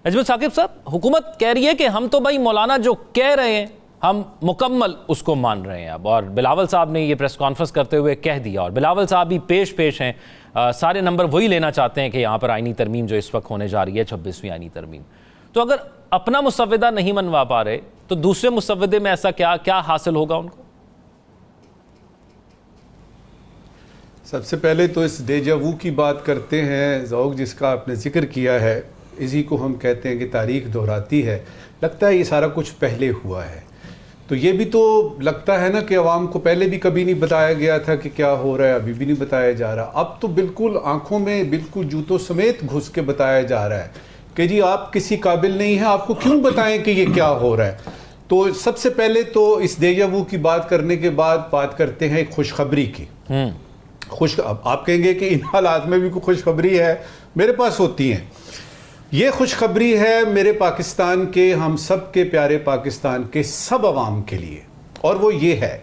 اجمل ثاقب صاحب، حکومت کہہ رہی ہے کہ ہم تو بھائی مولانا جو کہہ رہے ہیں ہم مکمل اس کو مان رہے ہیں اب، اور بلاول صاحب نے یہ پریس کانفرنس کرتے ہوئے کہہ دیا، اور بلاول صاحب بھی پیش ہیں، سارے نمبر وہی لینا چاہتے ہیں کہ یہاں پر آئینی ترمیم جو اس وقت ہونے جا رہی ہے 26ویں آئینی ترمیم. تو اگر اپنا مسودہ نہیں منوا پا رہے تو دوسرے مسودے میں ایسا کیا حاصل ہوگا ان کو؟ سب سے پہلے تو اس ڈیجا وو کی بات کرتے ہیں، ذوق جس کا آپ نے ذکر کیا ہے، اسی کو ہم کہتے ہیں کہ تاریخ دہراتی ہے. لگتا ہے یہ سارا کچھ پہلے ہوا ہے، تو یہ بھی تو لگتا ہے نا کہ عوام کو پہلے بھی کبھی نہیں بتایا گیا تھا کہ کیا ہو رہا ہے، ابھی بھی نہیں بتایا جا رہا. اب تو بالکل آنکھوں میں بالکل جوتوں سمیت گھس کے بتایا جا رہا ہے کہ جی آپ کسی قابل نہیں ہیں، آپ کو کیوں بتائیں کہ یہ کیا ہو رہا ہے. تو سب سے پہلے تو اس ڈیجا وو کی بات کرنے کے بعد بات کرتے ہیں ایک خوشخبری کی. آپ کہیں گے کہ ان حالات میں بھی کوئی خوشخبری ہے؟ میرے پاس ہوتی ہیں. یہ خوشخبری ہے میرے پاکستان کے، ہم سب کے پیارے پاکستان کے سب عوام کے لیے، اور وہ یہ ہے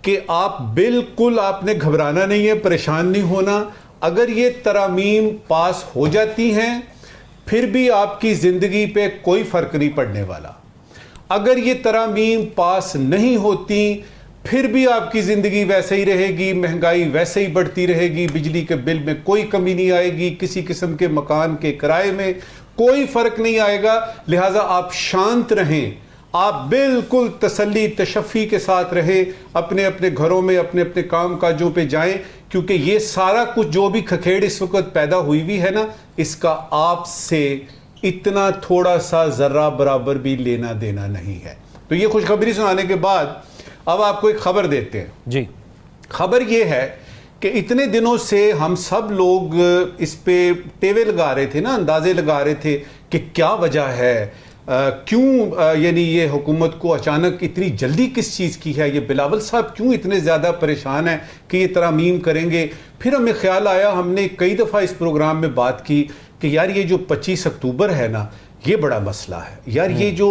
کہ آپ نے گھبرانا نہیں ہے، پریشان نہیں ہونا. اگر یہ ترامیم پاس ہو جاتی ہیں پھر بھی آپ کی زندگی پہ کوئی فرق نہیں پڑنے والا. اگر یہ ترامیم پاس نہیں ہوتی پھر بھی آپ کی زندگی ویسے ہی رہے گی، مہنگائی ویسے ہی بڑھتی رہے گی، بجلی کے بل میں کوئی کمی نہیں آئے گی، کسی قسم کے مکان کے کرائے میں کوئی فرق نہیں آئے گا. لہٰذا آپ شانت رہیں، آپ بالکل تسلی تشفی کے ساتھ رہیں، اپنے اپنے گھروں میں اپنے اپنے کام کاجوں پہ جائیں، کیونکہ یہ سارا کچھ جو بھی کھکھیڑ اس وقت پیدا ہوئی بھی ہے نا، اس کا آپ سے اتنا تھوڑا سا ذرہ برابر بھی لینا دینا نہیں ہے. تو یہ خوشخبری سنانے کے بعد اب آپ کو ایک خبر دیتے ہیں. جی، خبر یہ ہے کہ اتنے دنوں سے ہم سب لوگ اس پہ ٹیوے لگا رہے تھے نا، اندازے لگا رہے تھے کہ کیا وجہ ہے، کیوں یعنی یہ حکومت کو اچانک اتنی جلدی کس چیز کی ہے، یہ بلاول صاحب کیوں اتنے زیادہ پریشان ہیں کہ یہ ترامیم کریں گے. پھر ہمیں خیال آیا، ہم نے کئی دفعہ اس پروگرام میں بات کی کہ یار یہ جو 25 اکتوبر ہے نا، یہ بڑا مسئلہ ہے یار. یہ جو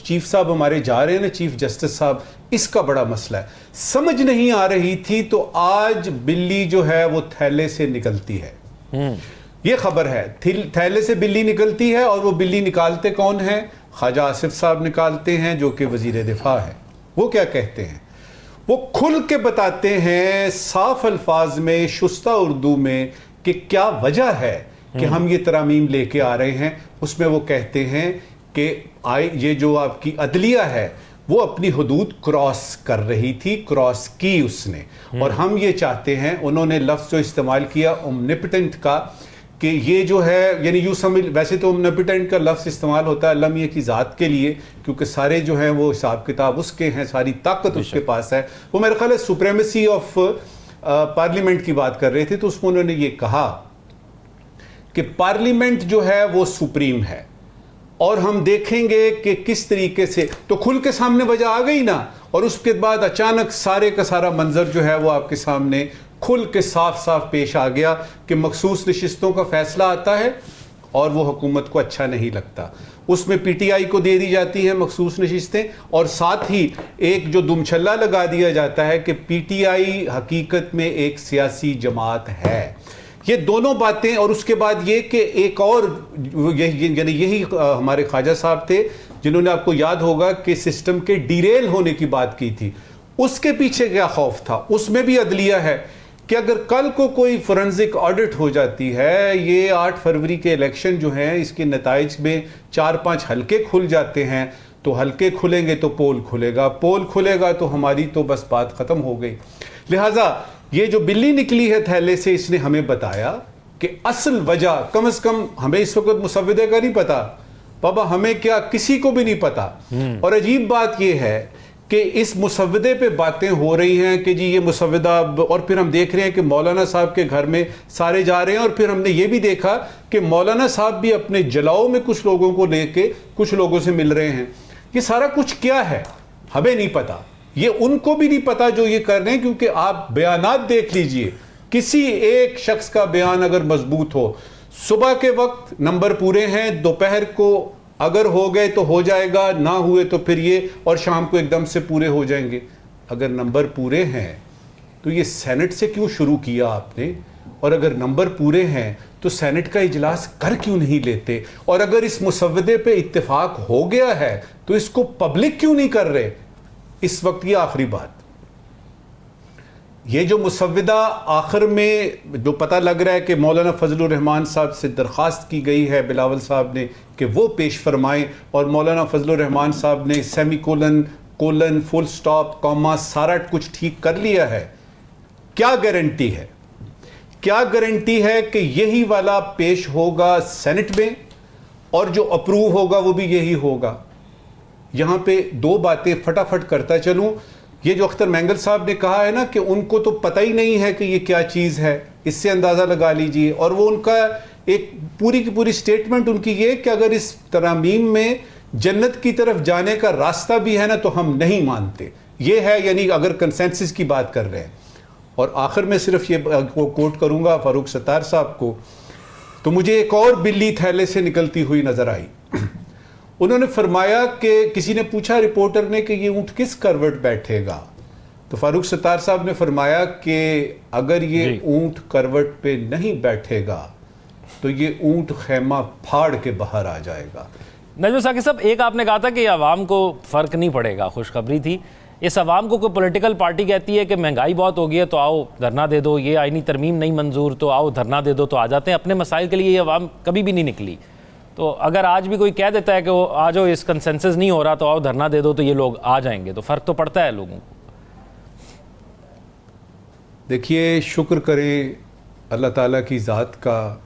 چیف صاحب ہمارے جا رہے ہیں نا، چیف جسٹس صاحب، اس کا بڑا مسئلہ ہے. سمجھ نہیں آ رہی تھی تو آج بلی جو ہے وہ تھیلے سے نکلتی ہے. یہ خبر ہے، تھیلے سے بلی نکلتی ہے، اور وہ بلی نکالتے کون ہیں؟ خواجہ آصف صاحب نکالتے ہیں، جو کہ وزیر دفاع ہے. وہ کیا کہتے ہیں؟ وہ کھل کے بتاتے ہیں صاف الفاظ میں، شستہ اردو میں، کہ کیا وجہ ہے کہ ہم یہ ترامیم لے کے آ رہے ہیں. اس میں وہ کہتے ہیں کہ یہ جو آپ کی عدلیہ ہے وہ اپنی حدود کراس کر رہی تھی، کراس کی اس نے، اور ہم یہ چاہتے ہیں. انہوں نے لفظ جو استعمال کیا اومنیپٹنٹ کا، کہ یہ جو ہے یعنی یوں سمجھ، ویسے تو اومنیپٹنٹ کا لفظ استعمال ہوتا ہے اللہ میاں کی ذات کے لیے، کیونکہ سارے جو ہیں وہ حساب کتاب اس کے ہیں، ساری طاقت اس کے پاس ہے. وہ میرے خیال ہے سپریمیسی آف پارلیمنٹ کی بات کر رہے تھے، تو اس میں انہوں نے یہ کہا کہ پارلیمنٹ جو ہے وہ سپریم ہے، اور ہم دیکھیں گے کہ کس طریقے سے. تو کھل کے سامنے وجہ آ گئی نا، اور اس کے بعد اچانک سارے کا سارا منظر جو ہے وہ آپ کے سامنے کھل کے صاف صاف پیش آ گیا کہ مخصوص نشستوں کا فیصلہ آتا ہے اور وہ حکومت کو اچھا نہیں لگتا. اس میں پی ٹی آئی کو دے دی جاتی ہیں مخصوص نشستیں، اور ساتھ ہی ایک جو دم چھلا لگا دیا جاتا ہے کہ پی ٹی آئی حقیقت میں ایک سیاسی جماعت ہے. یہ دونوں باتیں، اور اس کے بعد یہ کہ ایک اور یعنی یہی ہمارے خواجہ صاحب تھے جنہوں نے، آپ کو یاد ہوگا کہ سسٹم کے ڈیریل ہونے کی بات کی تھی. اس کے پیچھے کیا خوف تھا؟ اس میں بھی عدلیہ ہے کہ اگر کل کو کوئی فورنزک آڈٹ ہو جاتی ہے، یہ 8 فروری کے الیکشن جو ہیں اس کے نتائج میں 4-5 حلقے کھل جاتے ہیں، تو حلقے کھلیں گے تو پول کھلے گا، پول کھلے گا تو ہماری تو بس بات ختم ہو گئی. لہٰذا یہ جو بلی نکلی ہے تھیلے سے، اس نے ہمیں بتایا کہ اصل وجہ، کم از کم ہمیں اس وقت مسودے کا نہیں پتا بابا، ہمیں کیا کسی کو بھی نہیں پتا. اور عجیب بات یہ ہے کہ اس مسودے پہ باتیں ہو رہی ہیں کہ جی یہ مسودہ، اور پھر ہم دیکھ رہے ہیں کہ مولانا صاحب کے گھر میں سارے جا رہے ہیں، اور پھر ہم نے یہ بھی دیکھا کہ مولانا صاحب بھی اپنے جلاؤ میں کچھ لوگوں کو لے کے کچھ لوگوں سے مل رہے ہیں. یہ سارا کچھ کیا ہے ہمیں نہیں پتا، یہ ان کو بھی نہیں پتا جو یہ کر رہے ہیں. کیونکہ آپ بیانات دیکھ لیجئے، کسی ایک شخص کا بیان اگر مضبوط ہو، صبح کے وقت نمبر پورے ہیں، دوپہر کو اگر ہو گئے تو ہو جائے گا، نہ ہوئے تو پھر یہ، اور شام کو ایک دم سے پورے ہو جائیں گے. اگر نمبر پورے ہیں تو یہ سینٹ سے کیوں شروع کیا آپ نے؟ اور اگر نمبر پورے ہیں تو سینٹ کا اجلاس کر کیوں نہیں لیتے؟ اور اگر اس مسودے پہ اتفاق ہو گیا ہے تو اس کو پبلک کیوں نہیں کر رہے؟ اس وقت یہ آخری بات، یہ جو مسودہ آخر میں جو پتہ لگ رہا ہے کہ مولانا فضل الرحمان صاحب سے درخواست کی گئی ہے بلاول صاحب نے کہ وہ پیش فرمائیں، اور مولانا فضل الرحمان صاحب نے سیمی کولن فل سٹاپ کاما سارا کچھ ٹھیک کر لیا ہے، کیا گارنٹی ہے؟ کیا گارنٹی ہے کہ یہی والا پیش ہوگا سینٹ میں اور جو اپروو ہوگا وہ بھی یہی ہوگا؟ یہاں پہ دو باتیں فٹافٹ کرتا چلوں. یہ جو اختر مینگل صاحب نے کہا ہے نا کہ ان کو تو پتہ ہی نہیں ہے کہ یہ کیا چیز ہے، اس سے اندازہ لگا لیجئے. اور وہ ان کا ایک پوری کی پوری سٹیٹمنٹ ان کی یہ کہ اگر اس ترامیم میں جنت کی طرف جانے کا راستہ بھی ہے نا تو ہم نہیں مانتے. یہ ہے یعنی اگر کنسنسس کی بات کر رہے ہیں. اور آخر میں صرف یہ کوٹ کروں گا فاروق ستار صاحب کو، تو مجھے ایک اور بلی تھیلے سے نکلتی ہوئی نظر آئی. انہوں نے فرمایا کہ کسی نے پوچھا رپورٹر نے کہ یہ اونٹ کس کروٹ بیٹھے گا، تو فاروق ستار صاحب نے فرمایا کہ اگر یہ اونٹ کروٹ پہ نہیں بیٹھے گا تو یہ اونٹ خیمہ پھاڑ کے باہر آ جائے گا. نجم ثاقب صاحب، ایک آپ نے کہا تھا کہ عوام کو فرق نہیں پڑے گا، خوشخبری تھی. اس عوام کو کوئی پولیٹیکل پارٹی کہتی ہے کہ مہنگائی بہت ہو گئی ہے تو آؤ دھرنا دے دو، یہ آئینی ترمیم نہیں منظور تو آؤ دھرنا دے دو، تو آ جاتے ہیں. اپنے مسائل کے لیے یہ عوام کبھی بھی نہیں نکلی. تو اگر آج بھی کوئی کہہ دیتا ہے کہ وہ آ جاؤ اس کنسنسس نہیں ہو رہا تو آؤ دھرنا دے دو، تو یہ لوگ آ جائیں گے. تو فرق تو پڑتا ہے لوگوں کو. دیکھیے، شکر کریں اللہ تعالیٰ کی ذات کا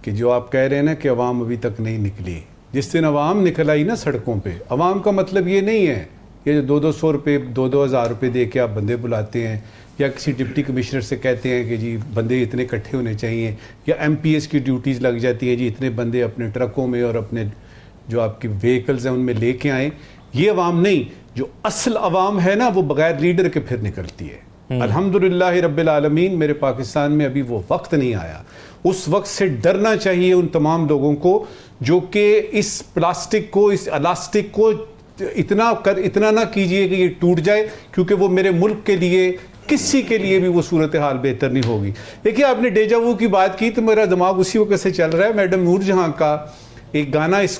کہ جو آپ کہہ رہے ہیں نا کہ عوام ابھی تک نہیں نکلی. جس دن عوام نکل آئی نا سڑکوں پہ، عوام کا مطلب یہ نہیں ہے یہ 200 روپے 2,000 روپے دے کے آپ بندے بلاتے ہیں، یا کسی ڈپٹی کمشنر سے کہتے ہیں کہ جی بندے اتنے اکٹھے ہونے چاہیے، یا ایم پی ایس کی ڈیوٹیز لگ جاتی ہیں جی اتنے بندے اپنے ٹرکوں میں اور اپنے جو آپ کی وہیکلز ہیں ان میں لے کے آئیں. یہ عوام نہیں. جو اصل عوام ہے نا وہ بغیر لیڈر کے پھر نکلتی ہے. الحمدللہ رب العالمین میرے پاکستان میں ابھی وہ وقت نہیں آیا. اس وقت سے ڈرنا چاہیے ان تمام لوگوں کو جو کہ اس پلاسٹک کو، اس الاسٹک کو اتنا نہ کیجئے کہ یہ ٹوٹ جائے، کیونکہ وہ میرے ملک کے لیے کسی کے لیے بھی وہ صورتحال بہتر نہیں ہوگی. دیکھیے، آپ نے ڈیجا وو کی بات کی تو میرا دماغ اسی وقت سے چل رہا ہے. میڈم نور جہاں کا ایک گانا اس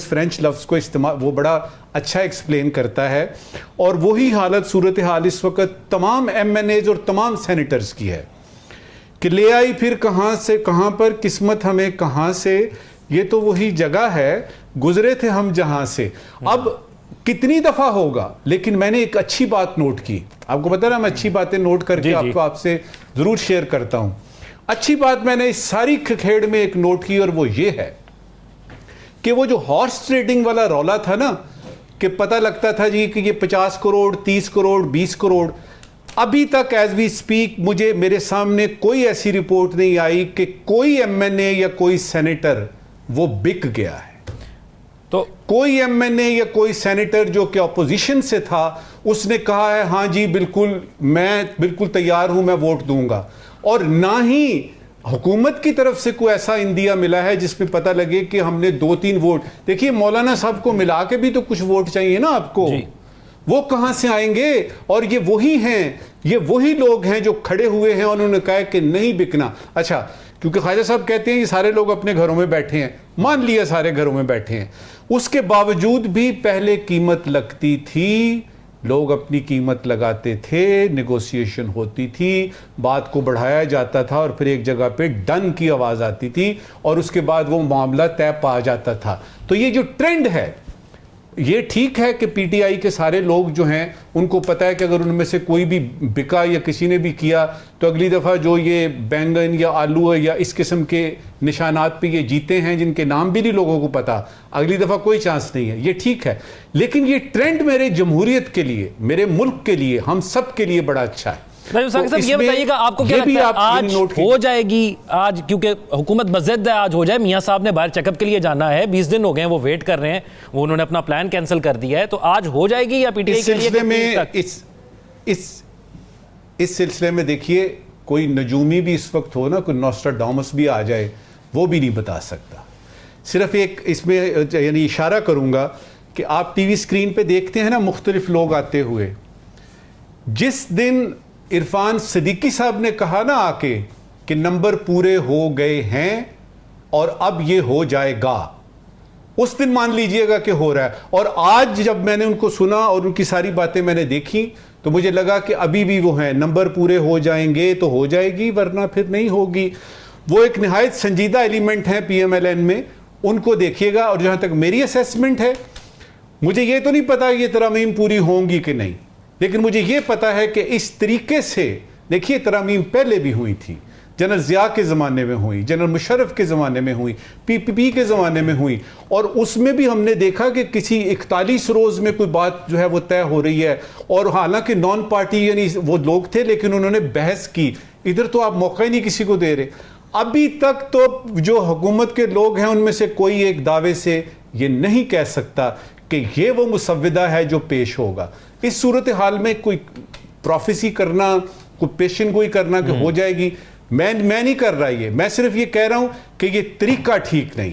فرینچ لفظ کو استعمال وہ بڑا اچھا ایکسپلین کرتا ہے، اور وہی حالت صورتحال اس وقت تمام ایم این ایز اور تمام سینیٹرز کی ہے کہ لے آئی پھر کہاں سے کہاں پر قسمت ہمیں کہاں سے، یہ تو وہی جگہ ہے گزرے تھے ہم جہاں سے. اب کتنی دفعہ ہوگا، لیکن میں نے ایک اچھی بات نوٹ کی. آپ کو پتا نا میں اچھی باتیں نوٹ کر کے آپ سے ضرور شیئر کرتا ہوں. اچھی بات میں نے اس ساری کھیڑ میں ایک نوٹ کی، اور وہ یہ ہے کہ وہ جو ہارس ٹریڈنگ والا رولا تھا نا کہ پتہ لگتا تھا جی کہ یہ 50 کروڑ 30 کروڑ 20 کروڑ، ابھی تک ایز وی اسپیک میرے سامنے کوئی ایسی رپورٹ نہیں آئی کہ کوئی ایم این اے یا کوئی سینیٹر وہ بک گیا ہے. تو کوئی ایم این اے یا کوئی سینیٹر جو کہ اپوزیشن سے تھا اس نے کہا ہے ہاں جی بالکل میں بالکل تیار ہوں، میں ووٹ دوں گا. اور نہ ہی حکومت کی طرف سے کوئی ایسا اندیا ملا ہے جس پہ پتہ لگے کہ ہم نے 2-3 ووٹ. دیکھیے مولانا صاحب کو ملا کے بھی تو کچھ ووٹ چاہیے نا آپ کو، وہ کہاں سے آئیں گے؟ اور یہ وہی ہیں، یہ وہی لوگ ہیں جو کھڑے ہوئے ہیں اور انہوں نے کہا کہ نہیں بکنا. اچھا، کیونکہ خواجہ صاحب کہتے ہیں یہ سارے لوگ اپنے گھروں میں بیٹھے ہیں، مان لیا سارے گھروں میں بیٹھے ہیں، اس کے باوجود بھی پہلے قیمت لگتی تھی، لوگ اپنی قیمت لگاتے تھے، نیگوسیشن ہوتی تھی، بات کو بڑھایا جاتا تھا اور پھر ایک جگہ پہ ڈن کی آواز آتی تھی اور اس کے بعد وہ معاملہ طے پا جاتا تھا. تو یہ جو ٹرینڈ ہے یہ ٹھیک ہے کہ پی ٹی آئی کے سارے لوگ جو ہیں ان کو پتہ ہے کہ اگر ان میں سے کوئی بھی بکا یا کسی نے بھی کیا تو اگلی دفعہ جو یہ بینگن یا آلو یا اس قسم کے نشانات پہ یہ جیتے ہیں جن کے نام بھی نہیں لوگوں کو پتا، اگلی دفعہ کوئی چانس نہیں ہے. یہ ٹھیک ہے، لیکن یہ ٹرینڈ میرے جمہوریت کے لیے، میرے ملک کے لیے، ہم سب کے لیے بڑا اچھا ہے. صاحب یہ بتائیے گا آپ کو کیا لگتا ہے آج ہو جائے گی؟ آج کیونکہ حکومت بضد ہے آج ہو جائے. میاں صاحب نے باہر چیک اپ کے لیے جانا ہے، 20 دن ہو گئے ہیں وہ ویٹ کر رہے ہیں، وہ انہوں نے اپنا پلان کینسل کر دیا ہے، تو آج ہو جائے گی یا پی ٹی آئی کے لیے؟ اس سلسلے میں دیکھیے کوئی نجومی بھی اس وقت ہو نا، کوئی نوسٹراڈامس بھی آ جائے، وہ بھی نہیں بتا سکتا. صرف ایک اس میں یعنی اشارہ کروں گا کہ آپ ٹی وی اسکرین پہ دیکھتے ہیں نا مختلف لوگ آتے ہوئے. جس دن عرفان صدیقی صاحب نے کہا نا آ کے کہ نمبر پورے ہو گئے ہیں اور اب یہ ہو جائے گا. اس دن مان لیجئے گا کہ ہو رہا ہے. اور آج جب میں نے ان کو سنا اور ان کی ساری باتیں میں نے دیکھی تو مجھے لگا کہ ابھی بھی وہ ہیں, نمبر پورے ہو جائیں گے تو ہو جائے گی ورنہ پھر نہیں ہوگی. وہ ایک نہایت سنجیدہ ایلیمنٹ ہے پی ایم ایل این میں, ان کو دیکھیے گا. اور جہاں تک میری اسیسمنٹ ہے, مجھے یہ تو نہیں پتا یہ ترامیم پوری ہوں گی کہ نہیں, لیکن مجھے یہ پتا ہے کہ اس طریقے سے دیکھیے ترامیم پہلے بھی ہوئی تھی, جنرل ضیاء کے زمانے میں ہوئی, جنرل مشرف کے زمانے میں ہوئی, پی پی پی کے زمانے میں ہوئی, اور اس میں بھی ہم نے دیکھا کہ کسی 41 روز میں کوئی بات جو ہے وہ طے ہو رہی ہے. اور حالانکہ نان پارٹی یعنی وہ لوگ تھے لیکن انہوں نے بحث کی. ادھر تو آپ موقع ہی نہیں کسی کو دے رہے. ابھی تک تو جو حکومت کے لوگ ہیں ان میں سے کوئی ایک دعوے سے یہ نہیں کہہ سکتا کہ یہ وہ مسودہ ہے جو پیش ہوگا. اس صورتحال میں کوئی پروفیسی کرنا, کوئی پیشن گوئی کرنا کہ ہو جائے گی, میں نہیں کر رہا. یہ میں صرف یہ کہہ رہا ہوں کہ یہ طریقہ ٹھیک نہیں.